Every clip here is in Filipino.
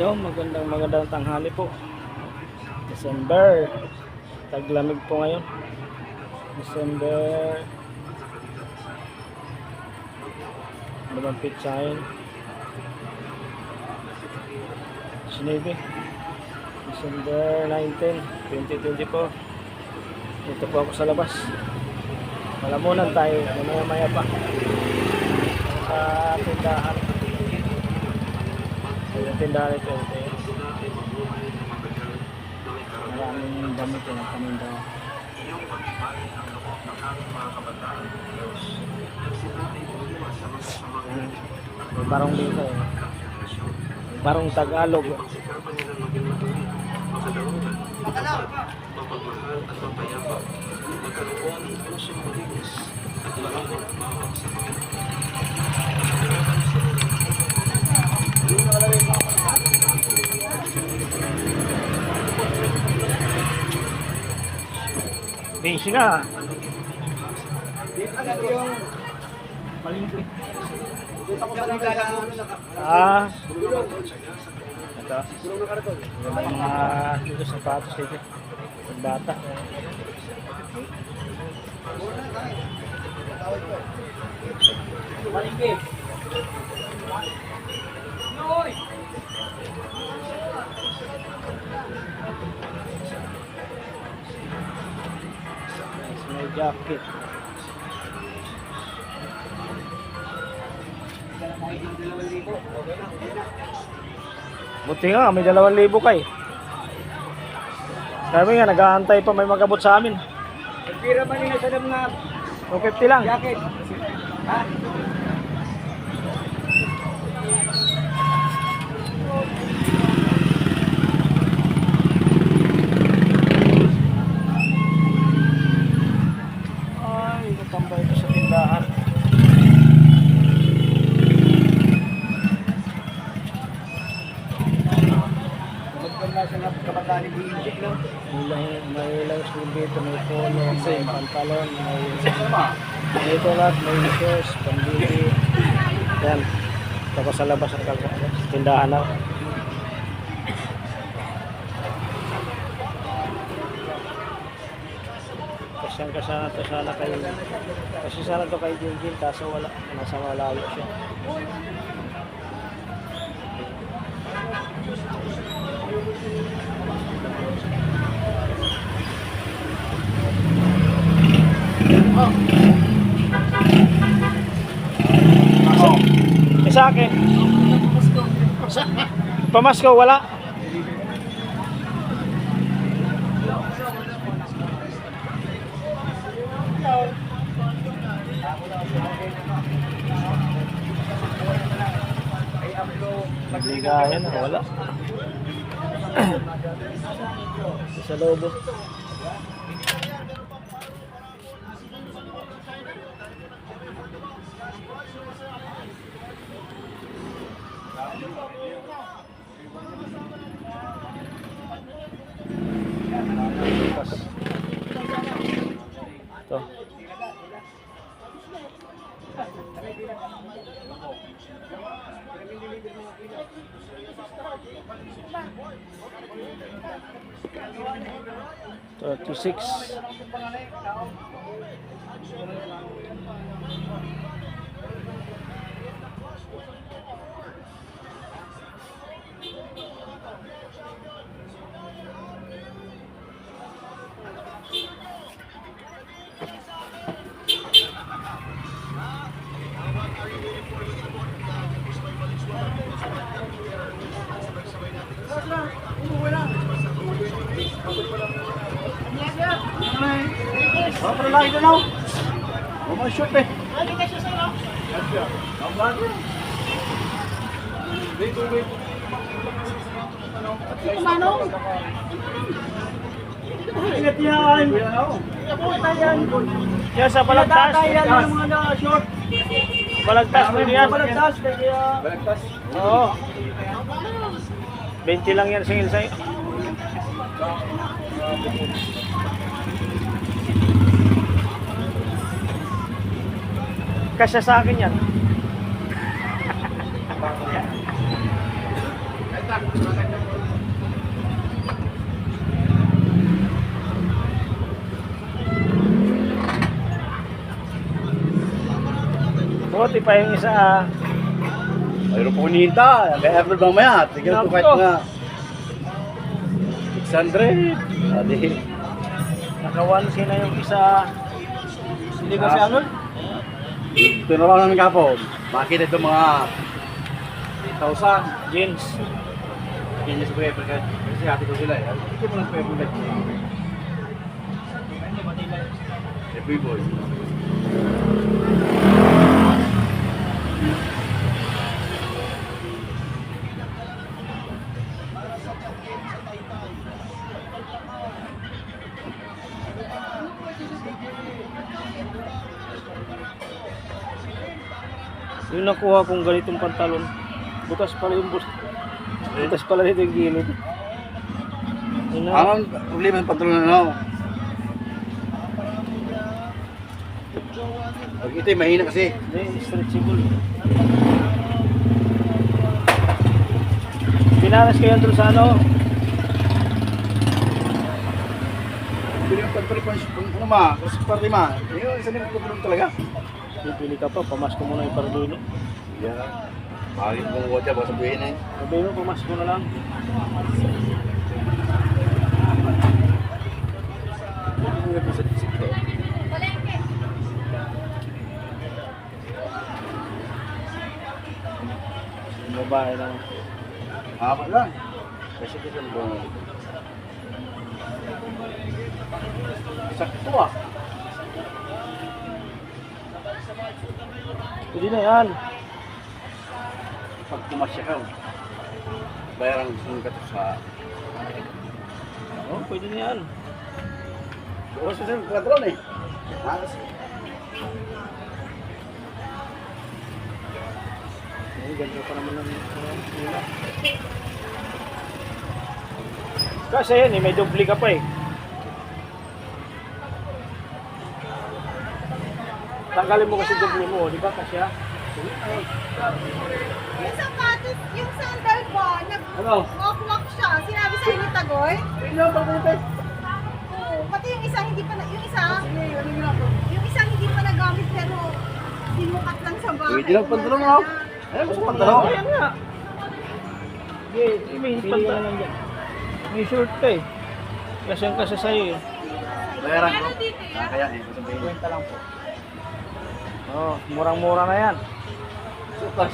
Hello, magandang tanghali po. December. Taglamig po ngayon. December. Ano bang pizza ngayon? Sinabi. December 19, 2024. Dito po ako sa labas. Malamunan tayo. Maya pa. Sa tindahan. Yung tindahan ito. Maraming damit yung paninda. May barong dito. Barong Tagalog. Busy na. Malingkit. Ito. Mga dito sapatos dito. Pagbata. Malingkit. Noy. May jacket. Buti nga, may 2,000 kay. Sabi nga, nag-aantay pa may mag-abot sa amin. Pira man nila sa dam na 250 lang. jacket. Ha? Ay, natambay ko sa tindahan. Magpapasang kabataan ni Injik no. May ilang school dito, may polo, may pantalon, may donut, may shoes, pambili. Yan. Tapos sa labas ang tindahan na. Kasyan to sana kayo. Kasi sana to kay Jinjin, kaso wala. Nasa malayo siya. Oh. Isa akin. Pamasko wala. Magligayan wala. Sa lobo. Ito. $36. Oh, pero lagi na no. Oh, shoot eh. Ano ka siya sa'yo? Manong? Ingat yan. Yan sa balagtas. Kaya yung mga short. Balagtas mo yan. Balagtas. Balagtas. Oo. 20 lang yan singil sa'yo. Kasya sa akin yan. Ito Buti pa yung isa ah. Mayroon po hinihintay. Kaya upload mamaya. Tigil ko kahit Nako. nga 600. Adi. Naka-1K na yung isa. Hindi kasi ano? Tinuranan ka po. Makita ito mga 8,000. Jeans. Kanya sa kuya. Kasi hati ko sila eh. Ito mo lang kuya bulat. Every boy. Yung nakuha kong ganitong pantalon, butas pala yung butas pala nito yung gilid. Yun na. Ang problema ng patrol na ano? Pag ito mahina kasi. Hindi, stretchable. Pinaras kayo doon sa ano? Pero yung patrol pa ano ma? Kasi party ma. Yung isa din patrol talaga. Pipili ka pa, pamasko mo na yung Parduino. Yeah. Bakit kung huwag siya, baka sabihin eh. Sabihin mo, pamasko na lang. Yung babae lang. Haba lang. Kasi kasi mo. Sakto ah. Pwede na yan. Pag pumasya ka, bayaran gusto ka sa... Oh, pwede na yan. Oo, sa patrol eh. Halos. Ay, ganda pa naman ng nila. Kasi yan eh, may doble ka pa eh. Tanggalin mo kasi doble mo, di ba kasya? Yung sapatos, yung sandal ba, Ano? nag-walk siya. Sinabi sa'yo ni Tagoy? Tingnan pa puti. Oo. Pati yung isa hindi pa, yung isa hindi pa nagamit pero sinukat lang sa bahay. Pwede lang pantalon mo. Ayan, gusto pantalon. Ayan nga. Okay, may pantalon dyan. May short ka eh. Kasyang kasi sa'yo eh. Bayaran ko. Kaya eh, sabihin. Kwenta lang po. Oh, murang-mura na yan. So, pas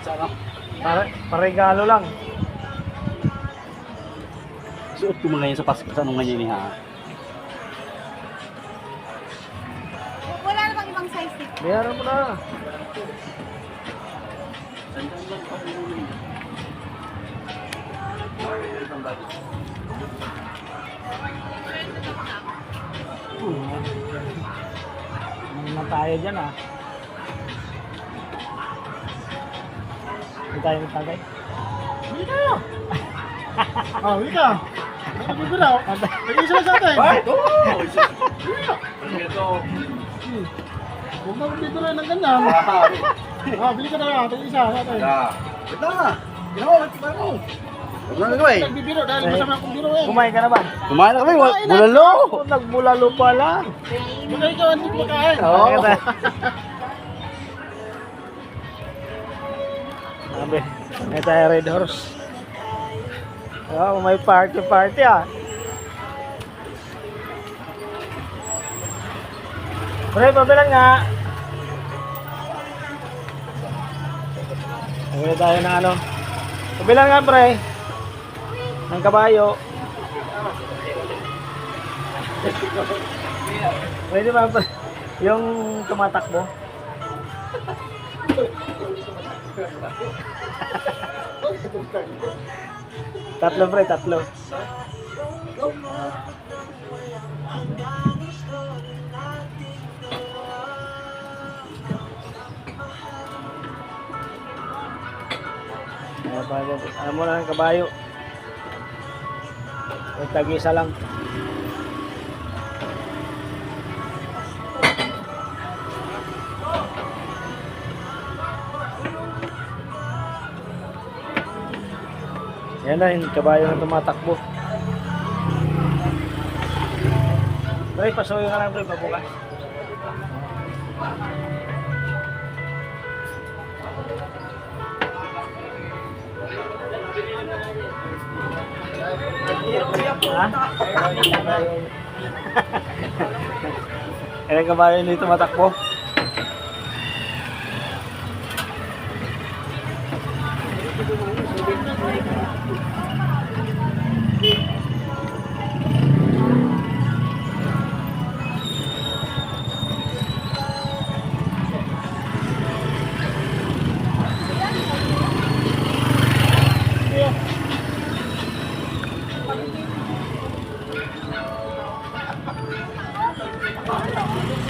sa ano? Paregalo lang. Suot ko mga yan sa Pasko. Sa anong ganyan ha? Wala na bang ibang size dito? Bayaran mo na. Ano na tayo dyan ah. Hindi tayo magtagay. Hindi kayo. Oh, hindi ka. Hindi ko daw. Nag-isa sa atin. Bakit? Oo! Ito. Huwag na dito rin ng ganyan. Bili ka na lang. Nag-isa sa atin. Ito na. Ginawa, nagtipa mo. Huwag na nagawin. Nagbibiro dahil masama akong biro eh. Kumain ka na ba? Kumain na kami. Bulalo. Oh, nagbulalo pala. Baka ikaw hindi kumakain. Oo. Sabi, may tayo Red Horse. Oh, may party ah. Pre, pabilang nga. Pabili tayo ng ano. Pabilang nga, pre. Ng kabayo. Pwede ba, pre? Yung tumatakbo. Tatlo, pre, tatlo. Ano mo na ng kabayo? Tag-isa lang. Yan na, yung kabayo na tumatakbo. Pre, pasuyo ka lang, pre, pabuka. Ha? Yan ang kabayo na tumatakbo.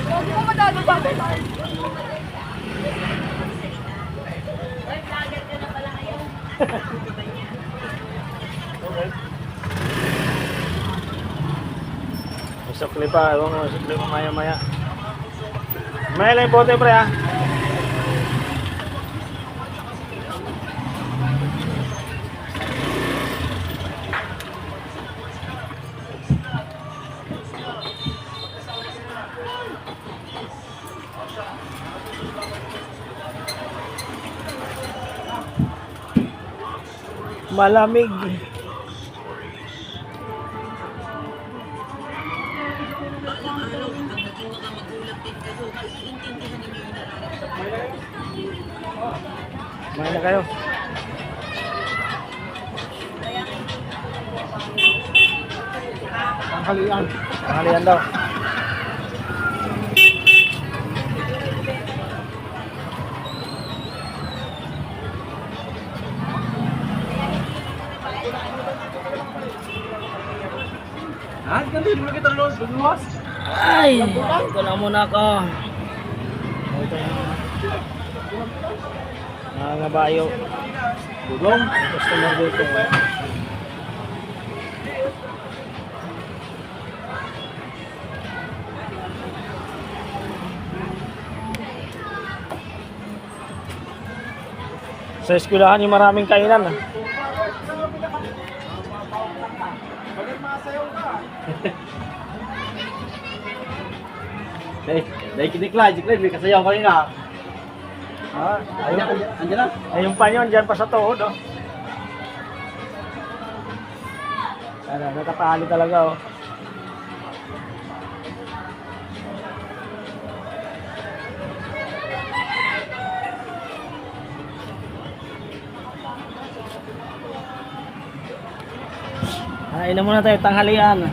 Huwag mo madalo ba? Sukli pa, ewan ko, sukli pa maya-maya. Maya lang yung bote, pre, ha? Malamig. Kumain na kayo. Tanghalian. Tanghalian daw. Ha? Ganti, dulu kita luas. Ay, ito na muna ako. Ito na. Mga ngabayo. Dugong. Customer dito. Sa eskwelahan yung maraming kainan. Dahil kinikla, may kasayaw kanina. Ah, Andiyan na. ay yung panyon dyan pa sa tuhod, oh. Ano, nakatali talaga, oh. Kain na muna tayo, tanghalian.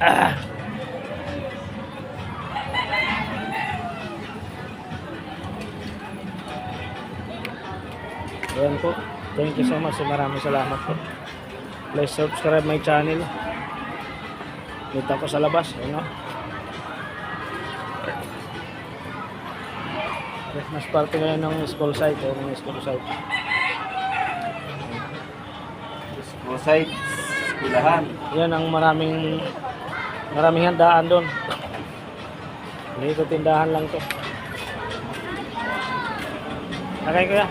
Ah. Ayan po. Thank you so much. Maraming salamat po. Please subscribe my channel. Dito ako sa labas. Ano? Christmas party ngayon ng school site. Ng school site. Rosite, eskwelahan. Yan ang maraming handaan doon. Dito tindahan lang to. Nakay kuya.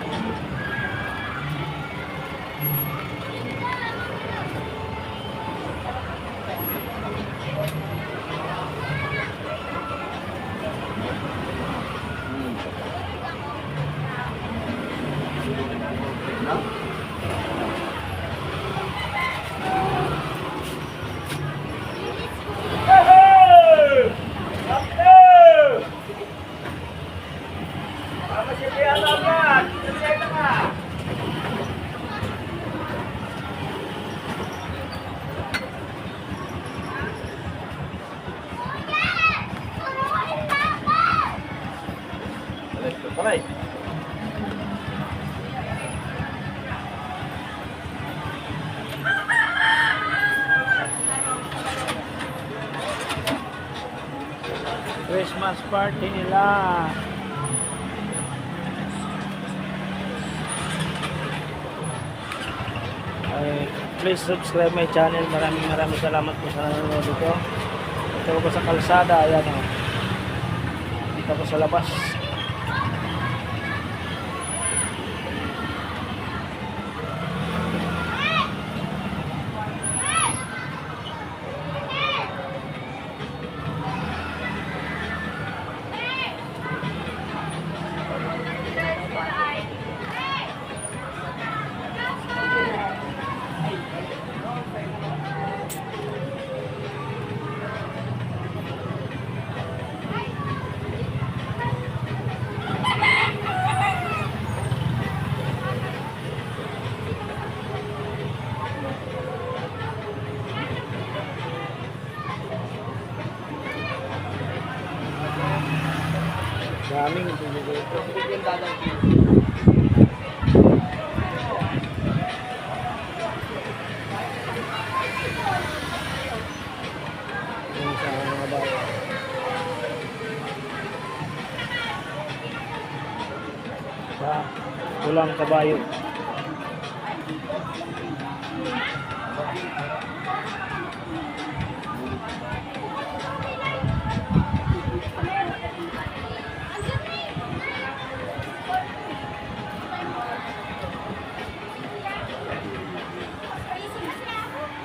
Palay. Christmas party nila. Please subscribe my channel. Maraming salamat po sa nanonood dito. Ito pa sa kalsada, ayan o. Dito pa sa labas. Daming dito. Yung sa mga bayo. Sa pulang kabayo.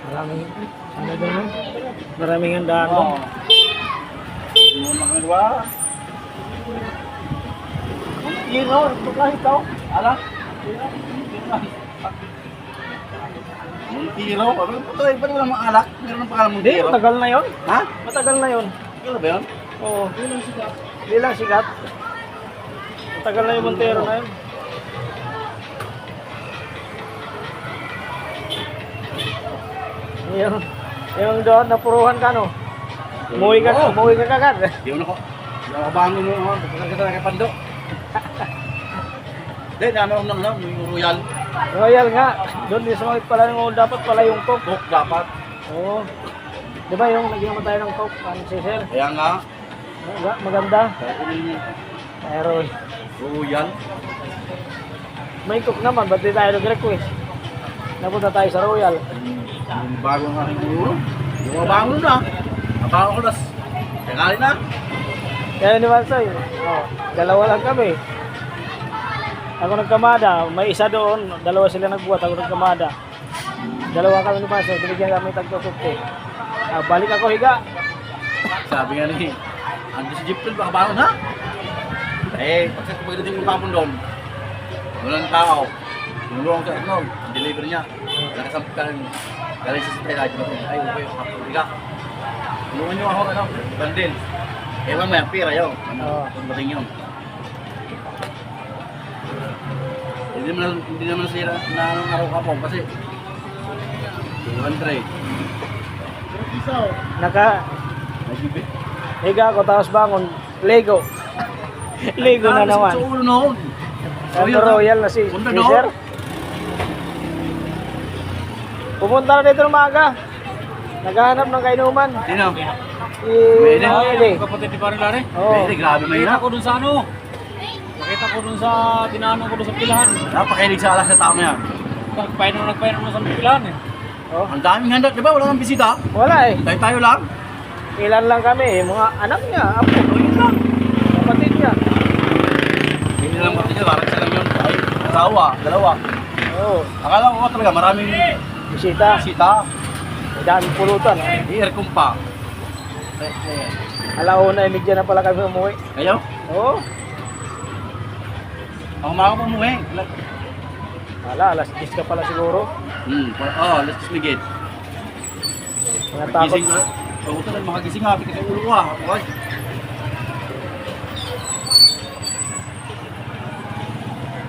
Maraming ano doon no? Maraming handaan doon. Muna ka ba? Ino, ito kahit ikaw. Ala? Montiro? Ano ba ito? Ba't walang mga alak? Meron ng pangalan Hindi, Montiro? matagal na yon. Ha? Matagal na yon. Kailan ba yun? Oo. Hindi lang sikat. Matagal na yung Montero na yun. Yung doon, napuruhan ka no? Umuwi ka kagad. Di mo na ko. Di ako bangon mo ako. Pagkakas kita na kapando. Hindi, namin ako ng yung royal. Royal nga. Doon, di sa mga pala yung dapat pala yung Coke. Coke dapat. Oo. Di ba yung naging tayo ng Coke? Ano si Sir? Kaya nga. Maganda. Kaya yung Pero royal. may Coke naman, ba't di tayo nag-request? Napunta tayo sa Royal. Yung bago nga rin siguro. Yung mga bago na. Nabago ko nas. Kaya na. Kaya ni Mansoy, dalawa lang kami. Ako nagkamada, may isa doon, dalawa sila nagbuhat, ako nagkamada. Dalawa kami ni Mansoy, binigyan kami tagpo-50. Balik ako higa. Sabi nga ni, ando si Jeep baka bago na. Eh, pagdating mo kapon doon, walang tao. Nulungan ko sa deliver niya. Nakasampitan, galing sa sitay lagi. Ay, okay, kapag tulungan niyo ako, bandil. Eh, mamaya, pira yun. Pagdating yun. Hindi naman sira na anong araw ka po kasi 200. Nagibit. Higa ako, tapos bangon, Lego. Lego na naman. Sa ulo noon. Ano Royal na si Punta Sir? doon. Pumunta na dito ng maaga. Naghahanap ng kainuman. Sino? Mede. Mede. Kapatid ni Pare Lare. Oo. Grabe, grabe mahirap. Nakita ko dun sa ano. Nakita ko dun sa tinanong ko dun sa pilahan. Napakinig sa alas sa tao na yan. Nagpainom na sa pilahan eh. Oh. Ang daming handa, di ba? Wala nang bisita. Wala eh. Tayo lang. Ilan lang kami, mga anak niya, apo. Yun lang. Kapatid niya. Hindi lang matindi, parang isa lang yun. Ay, asawa, dalawa. Oo. Akala ko talaga maraming Bisita. bisita. Daming pulutan. I-aircon pa. Alauna, media na pala kami umuwi. Kayo? Oo. Ako mga umuwi. Alas 10 ka pala siguro. Let's just begin. Mga takot. Gising ka. Pagkutan lang makagising nga, kasi ulo ko ah. Okay.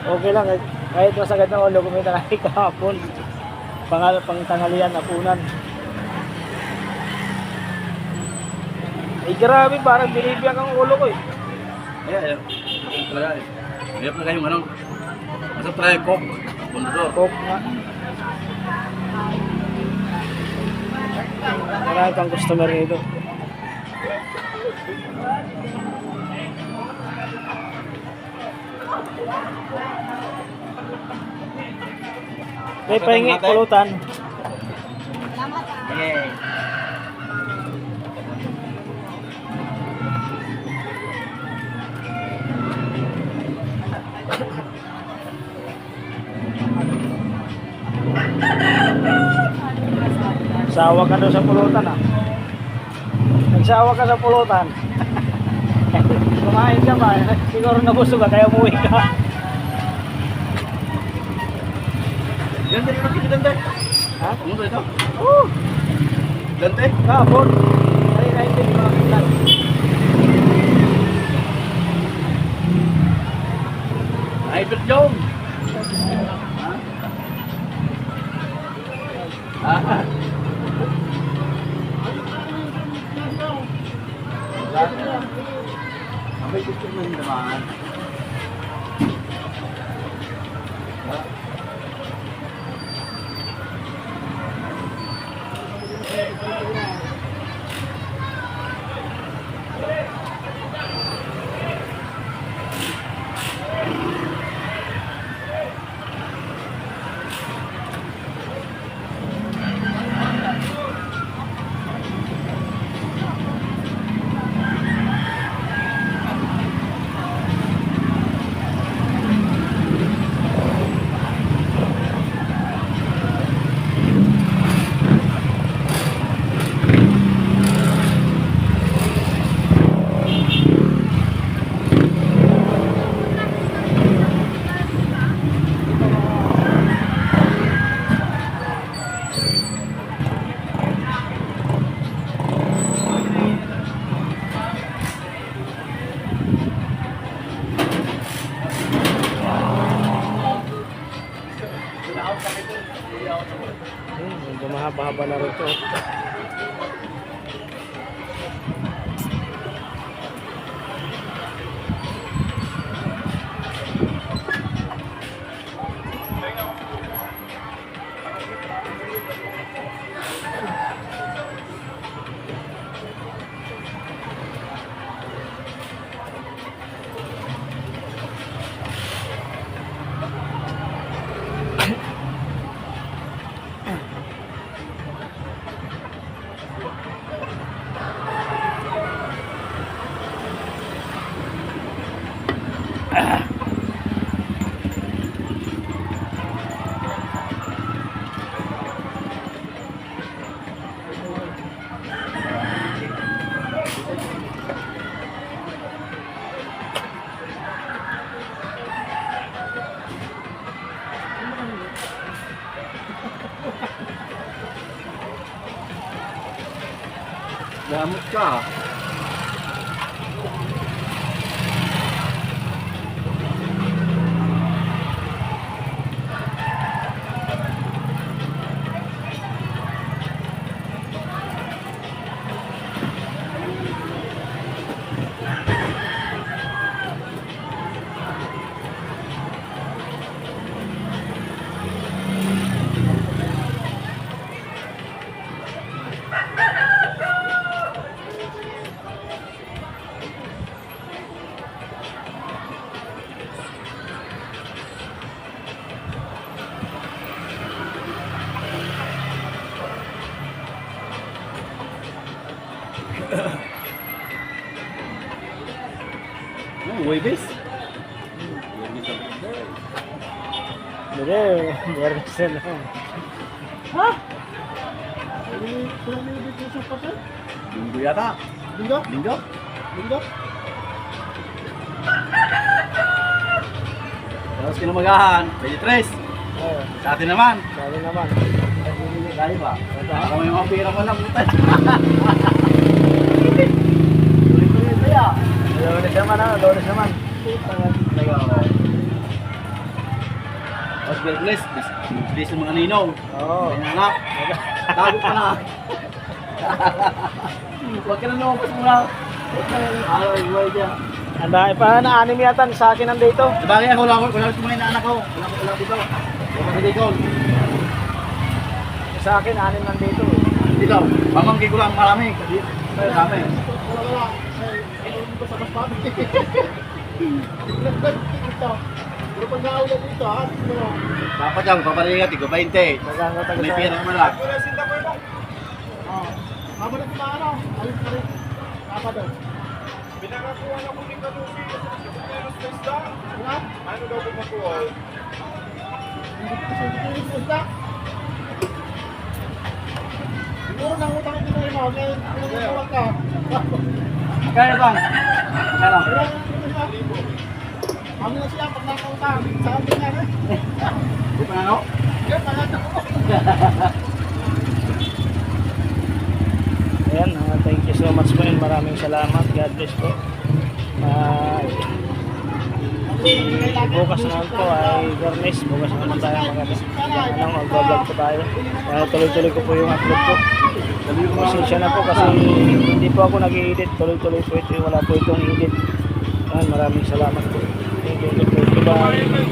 Okay lang, kahit masagad ng ulo, kumita kami kahapon. Pang tanghalian, apunan. Ay grabe, parang binibiyang ang ulo ko eh. Ayan. Talaga eh. Mayroon na kayong anong. Masap talaga yung coke. Bundador. Coke nga. Marami pang customer nito. May pahingi, pulutan. Salamat ah. Yeah. Nagsawa ka doon sa pulutan ah. Nagsawa ka sa pulutan. Kumain ka ba? Siguro nabusog ka kaya umuwi ka. Yan, dali na kita dante. Ha? Ano ito? Oo. Dante? Kapon. Ay, hindi ko makita. Ay, Bert Jong. Ha? Ah. Abay, gusto mo yung naman. Medyo mahaba-haba na rin ito. Gamot ka. Huwebes? Hindi, meron sila. Ha? Kulang na yung sa patay? Linggo yata. Linggo? Linggo? Linggo? Tapos kinamagahan. 23. Oo, Sa atin naman. sabi naman. Kaya ba? Baka may mga pira ko lang putan. Tuloy-tuloy kaya. Lunes naman ah, lunes naman. Tapos bless. Bless ng mga ninong. Oo. May anak. Tago ka na. Huwag ka na lumabas muna. Ay, boy dyan. Ang dahil pa na anim yata sa akin nandito. Sabagay ako, wala ko mga inaanak ko. Wala dito. Wala ko dito. Sa akin anim nandito. Dito, pamangkin ko lang marami. Kaya dami. Wala. Ayun ko sa mas pabi. Dito. Pero pag naulan dito, ha? Dapat yan, papalingat, tigo 20. Tagang taga May pira mo lang. Oo. Habang nagpaano, ayun pa rin. Apa daw? Pinakakuha na ko ni Kalusi sa meron sa isda. Wala? Ano daw ko makuha? Hindi ko sa isda. mo, kaya huwag ka. Kaya bang? Kaya Ano na siya pag nakautang? Sa atin nga rin. Di pa ano? Kaya pangatang ko. Ayan, thank you so much po and maraming salamat. God bless po. Bukas naman po ay Garnes. Bukas naman tayo mag-vlog po tayo. Kaya tuloy-tuloy ko po yung upload ko. Pasensya na po kasi hindi po ako nag-i-edit. Tuloy-tuloy po ito. Wala po itong edit. Ayan, maraming salamat po. Thank you. Goodbye.